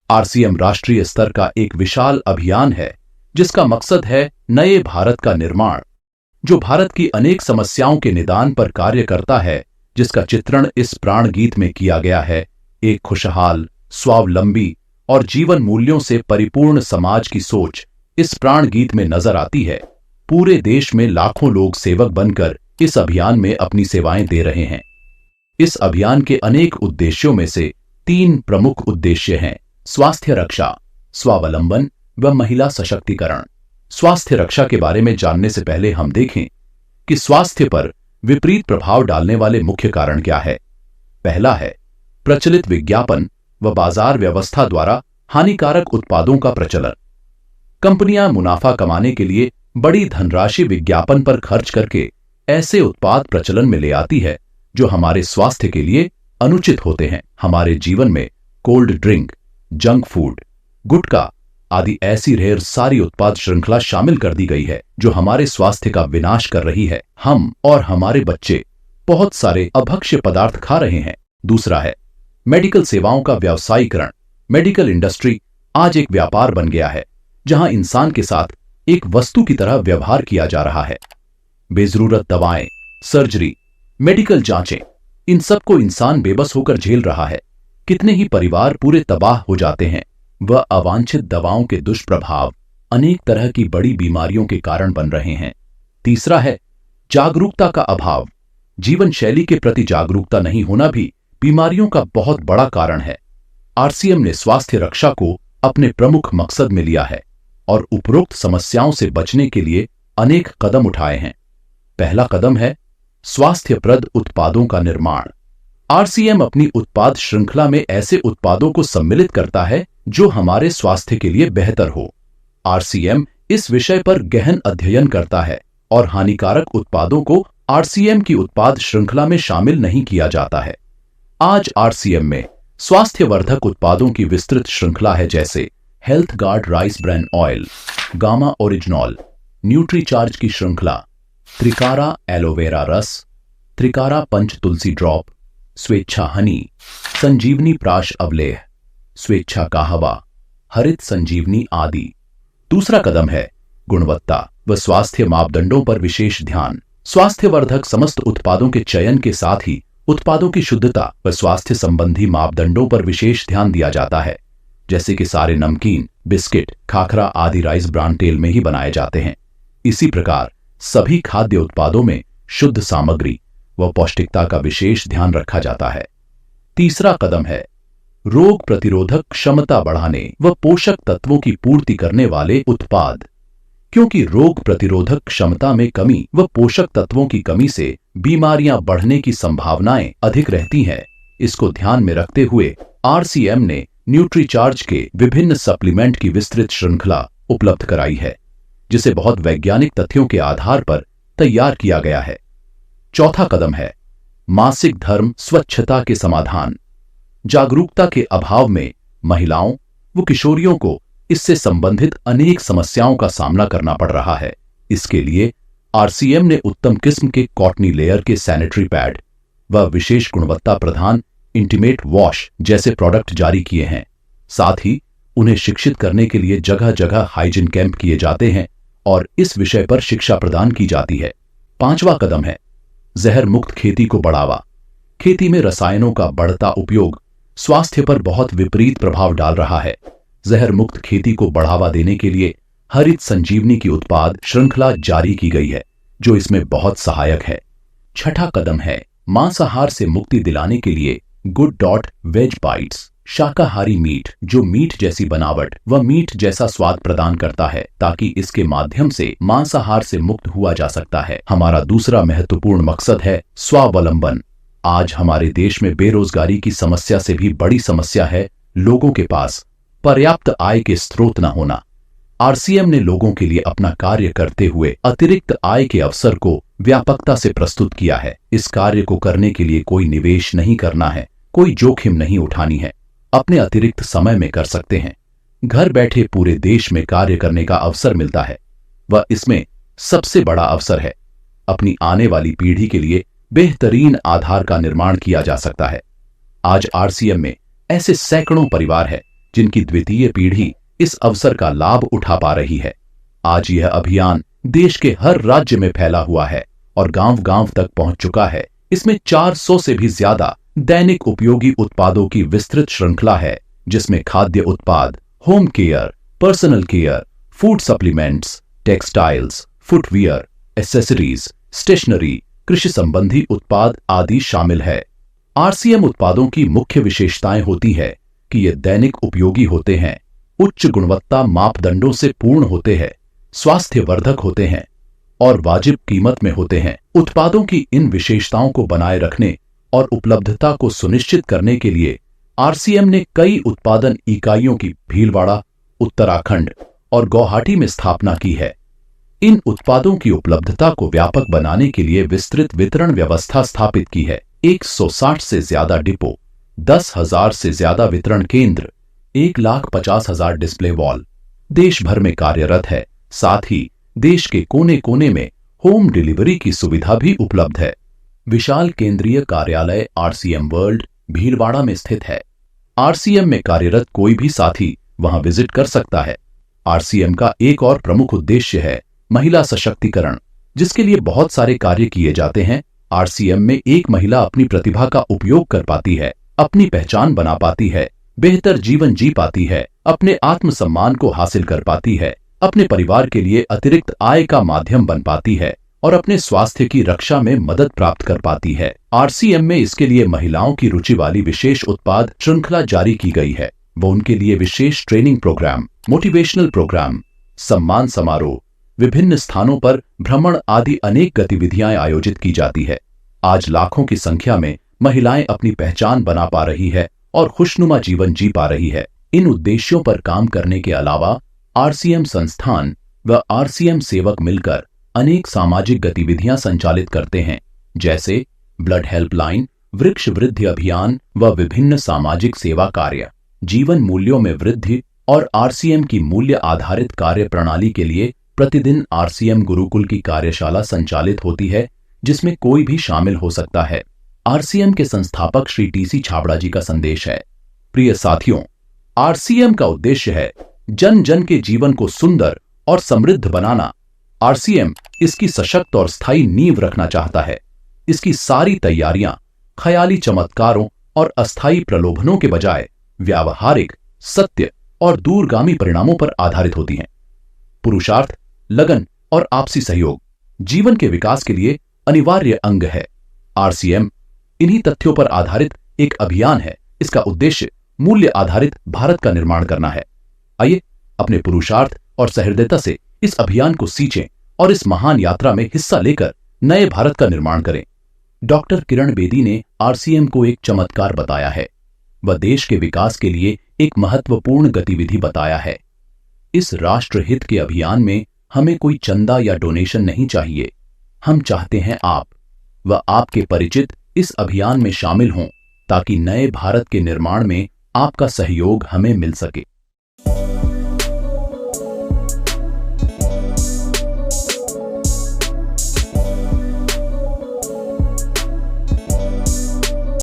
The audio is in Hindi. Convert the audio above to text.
आरसीएम राष्ट्रीय स्तर का एक विशाल अभियान है जिसका मकसद है नए भारत का निर्माण, जो भारत की अनेक समस्याओं के निदान पर कार्य करता है, जिसका चित्रण इस प्राण गीत में किया गया है। एक खुशहाल, स्वावलंबी और जीवन मूल्यों से परिपूर्ण समाज की सोच इस प्राण गीत में नजर आती है। पूरे देश में लाखों लोग सेवक बनकर इस अभियान में अपनी सेवाएं दे रहे हैं। इस अभियान के अनेक उद्देश्यों में से 3 प्रमुख उद्देश्य हैं: स्वास्थ्य रक्षा, स्वावलंबन व महिला सशक्तिकरण। स्वास्थ्य रक्षा के बारे में जानने से पहले हम देखें कि स्वास्थ्य पर विपरीत प्रभाव डालने वाले मुख्य कारण क्या है। पहला है प्रचलित विज्ञापन व बाजार व्यवस्था द्वारा हानिकारक उत्पादों का प्रचलन। कंपनियां मुनाफा कमाने के लिए बड़ी धनराशि विज्ञापन पर खर्च करके ऐसे उत्पाद प्रचलन में ले आती है जो हमारे स्वास्थ्य के लिए अनुचित होते हैं। हमारे जीवन में कोल्ड ड्रिंक, जंक फूड, गुटखा आदि ऐसी ढेर सारी उत्पाद श्रृंखला शामिल कर दी गई है जो हमारे स्वास्थ्य का विनाश कर रही है। हम और हमारे बच्चे बहुत सारे अभक्ष्य पदार्थ खा रहे हैं। दूसरा है मेडिकल सेवाओं का व्यावसायीकरण। मेडिकल इंडस्ट्री आज एक व्यापार बन गया है जहां इंसान के साथ एक वस्तु की तरह व्यवहार किया जा रहा है। बेजरूरत दवाएं, सर्जरी, मेडिकल जांचें, इन सबको इंसान बेबस होकर झेल रहा है। कितने ही परिवार पूरे तबाह हो जाते हैं। वह अवांछित दवाओं के दुष्प्रभाव अनेक तरह की बड़ी बीमारियों के कारण बन रहे हैं। तीसरा है जागरूकता का अभाव। जीवन शैली के प्रति जागरूकता नहीं होना भी बीमारियों का बहुत बड़ा कारण है। आरसीएम ने स्वास्थ्य रक्षा को अपने प्रमुख मकसद में लिया है और उपरोक्त समस्याओं से बचने के लिए अनेक कदम उठाए हैं। पहला कदम है स्वास्थ्यप्रद उत्पादों का निर्माण। आरसीएम अपनी उत्पाद श्रृंखला में ऐसे उत्पादों को सम्मिलित करता है जो हमारे स्वास्थ्य के लिए बेहतर हो। आरसीएम इस विषय पर गहन अध्ययन करता है और हानिकारक उत्पादों को आरसीएम की उत्पाद श्रृंखला में शामिल नहीं किया जाता है। आज आरसीएम में स्वास्थ्यवर्धक उत्पादों की विस्तृत श्रृंखला है, जैसे health guard rice bran oil, gamma oryzanol, Nutricharge की श्रृंखला, त्रिकारा एलोवेरा रस, त्रिकारा पंच तुलसी ड्रॉप, स्वेच्छा हनी, संजीवनी प्राश अवलेह, स्वेच्छा कहवा, हरित संजीवनी आदि। दूसरा कदम है गुणवत्ता व स्वास्थ्य मापदंडों पर विशेष ध्यान। स्वास्थ्यवर्धक समस्त उत्पादों के चयन के साथ ही उत्पादों की शुद्धता व स्वास्थ्य संबंधी मापदंडों पर विशेष ध्यान दिया जाता है, जैसे कि सारे नमकीन, बिस्किट, खाखरा आदि राइस ब्रान तेल में ही बनाए जाते हैं। इसी प्रकार सभी खाद्य उत्पादों में शुद्ध सामग्री व पौष्टिकता का विशेष ध्यान रखा जाता है। तीसरा कदम है रोग प्रतिरोधक क्षमता बढ़ाने व पोषक तत्वों की पूर्ति करने वाले उत्पाद। क्योंकि रोग प्रतिरोधक क्षमता में कमी व पोषक तत्वों की कमी से बीमारियां बढ़ने की संभावनाएं अधिक रहती हैं, इसको ध्यान में रखते हुए आरसीएम ने न्यूट्रीचार्ज के विभिन्न सप्लीमेंट की विस्तृत श्रृंखला उपलब्ध कराई है, जिसे बहुत वैज्ञानिक तथ्यों के आधार पर तैयार किया गया है। चौथा कदम है मासिक धर्म स्वच्छता के समाधान। जागरूकता के अभाव में महिलाओं व किशोरियों को इससे संबंधित अनेक समस्याओं का सामना करना पड़ रहा है। इसके लिए आरसीएम ने उत्तम किस्म के कॉटनी लेयर के सैनिटरी पैड व विशेष गुणवत्ता प्रधान इंटीमेट वॉश जैसे प्रोडक्ट जारी किए हैं। साथ ही उन्हें शिक्षित करने के लिए जगह जगह हाइजीन कैंप किए जाते हैं और इस विषय पर शिक्षा प्रदान की जाती है। पांचवा कदम है जहर मुक्त खेती को बढ़ावा। खेती में रसायनों का बढ़ता उपयोग स्वास्थ्य पर बहुत विपरीत प्रभाव डाल रहा है। जहर मुक्त खेती को बढ़ावा देने के लिए हरित संजीवनी की उत्पाद श्रृंखला जारी की गई है, जो इसमें बहुत सहायक है। छठा कदम है मांसाहार से मुक्ति दिलाने के लिए गुड डॉट वेज बाइट्स, शाकाहारी मीट जो मीट जैसी बनावट व मीट जैसा स्वाद प्रदान करता है, ताकि इसके माध्यम से मांसाहार से मुक्त हुआ जा सकता है। हमारा दूसरा महत्वपूर्ण मकसद है स्वावलंबन। आज हमारे देश में बेरोजगारी की समस्या से भी बड़ी समस्या है लोगों के पास पर्याप्त आय के स्रोत न होना। आरसीएम ने लोगों के लिए अपना कार्य करते हुए अतिरिक्त आय के अवसर को व्यापकता से प्रस्तुत किया है। इस कार्य को करने के लिए कोई निवेश नहीं करना है, कोई जोखिम नहीं उठानी है, अपने अतिरिक्त समय में कर सकते हैं। घर बैठे पूरे देश में कार्य करने का अवसर मिलता है। वह इसमें सबसे बड़ा अवसर है। अपनी आने वाली पीढ़ी के लिए बेहतरीन आधार का निर्माण किया जा सकता है। आज आरसीएम में ऐसे सैकड़ों परिवार हैं जिनकी द्वितीय पीढ़ी इस अवसर का लाभ उठा पा रही है। आज यह अभियान देश के हर राज्य में फैला हुआ है और गांव-गांव तक पहुंच चुका है। इसमें 400 से भी ज्यादा दैनिक उपयोगी उत्पादों की विस्तृत श्रृंखला है, जिसमें खाद्य उत्पाद, home care, personal care, food supplements, textiles, footwear, accessories, stationery, कृषि संबंधी उत्पाद आदि शामिल है। आरसीएम उत्पादों की मुख्य विशेषताएं होती है कि ये दैनिक उपयोगी होते हैं, उच्च गुणवत्ता मापदंडों से पूर्ण होते हैं, स्वास्थ्यवर्धक होते हैं और वाजिब कीमत में होते हैं। उत्पादों की इन विशेषताओं को बनाए रखने और उपलब्धता को सुनिश्चित करने के लिए आरसीएम ने कई उत्पादन इकाइयों की भीलवाड़ा, उत्तराखंड और गुवाहाटी में स्थापना की है। इन उत्पादों की उपलब्धता को व्यापक बनाने के लिए विस्तृत वितरण व्यवस्था स्थापित की है। 160 से ज्यादा डिपो, 10,000 से ज्यादा वितरण केंद्र, 1,50,000 डिस्प्ले वॉल देश भर में कार्यरत है। साथ ही देश के कोने कोने में होम डिलीवरी की सुविधा भी उपलब्ध है। विशाल केंद्रीय कार्यालय आरसीएम वर्ल्ड भीलवाड़ा में स्थित है। आरसीएम में कार्यरत कोई भी साथी वहां विजिट कर सकता है। आरसीएम का एक और प्रमुख उद्देश्य है महिला सशक्तिकरण, जिसके लिए बहुत सारे कार्य किए जाते हैं। आरसीएम में एक महिला अपनी प्रतिभा का उपयोग कर पाती है, अपनी पहचान बना पाती है, बेहतर जीवन जी पाती है, अपने आत्मसम्मान को हासिल कर पाती है, अपने परिवार के लिए अतिरिक्त आय का माध्यम बन पाती है और अपने स्वास्थ्य की रक्षा में मदद प्राप्त कर पाती है। आरसीएम में इसके लिए महिलाओं की रुचि वाली विशेष उत्पाद श्रृंखला जारी की गई है। वो उनके लिए विशेष ट्रेनिंग प्रोग्राम, मोटिवेशनल प्रोग्राम, सम्मान समारोह, विभिन्न स्थानों पर भ्रमण आदि अनेक गतिविधियां आयोजित की जाती है। आज लाखों की संख्या में महिलाएं अपनी पहचान बना पा रही है और खुशनुमा जीवन जी पा रही है। इन उद्देश्यों पर काम करने के अलावा आरसीएम संस्थान व आरसीएम सेवक मिलकर अनेक सामाजिक गतिविधियां संचालित करते हैं, जैसे ब्लड हेल्पलाइन, वृक्ष वृद्धि अभियान व विभिन्न सामाजिक सेवा कार्य। जीवन मूल्यों में वृद्धि और आरसीएम की मूल्य आधारित कार्य प्रणाली के लिए प्रतिदिन आरसीएम गुरुकुल की कार्यशाला संचालित होती है, जिसमें कोई भी शामिल हो सकता है। आरसीएम के संस्थापक श्री टीसी छाबड़ा जी का संदेश है। प्रिय साथियों, आरसीएम का उद्देश्य है जन जन के जीवन को सुंदर और समृद्ध बनाना। आरसीएम इसकी सशक्त और स्थायी नींव रखना चाहता है। इसकी सारी तैयारियां ख्याली चमत्कारों और अस्थायी प्रलोभनों के बजाय व्यावहारिक, सत्य और दूरगामी परिणामों पर आधारित होती हैं। पुरुषार्थ, लगन और आपसी सहयोग जीवन के विकास के लिए अनिवार्य अंग है। आरसीएम इन्हीं तथ्यों पर आधारित एक अभियान है। इसका उद्देश्य मूल्य आधारित भारत का निर्माण करना है। आइए अपने पुरुषार्थ और सहृदयता से इस अभियान को सींचें और इस महान यात्रा में हिस्सा लेकर नए भारत का निर्माण करें। डॉक्टर किरण बेदी ने आरसीएम को एक चमत्कार बताया है। वह देश के विकास के लिए एक महत्वपूर्ण गतिविधि बताया है। इस राष्ट्रहित के अभियान में हमें कोई चंदा या डोनेशन नहीं चाहिए। हम चाहते हैं आप व आपके परिचित इस अभियान में शामिल हों, ताकि नए भारत के निर्माण में आपका सहयोग हमें मिल सके।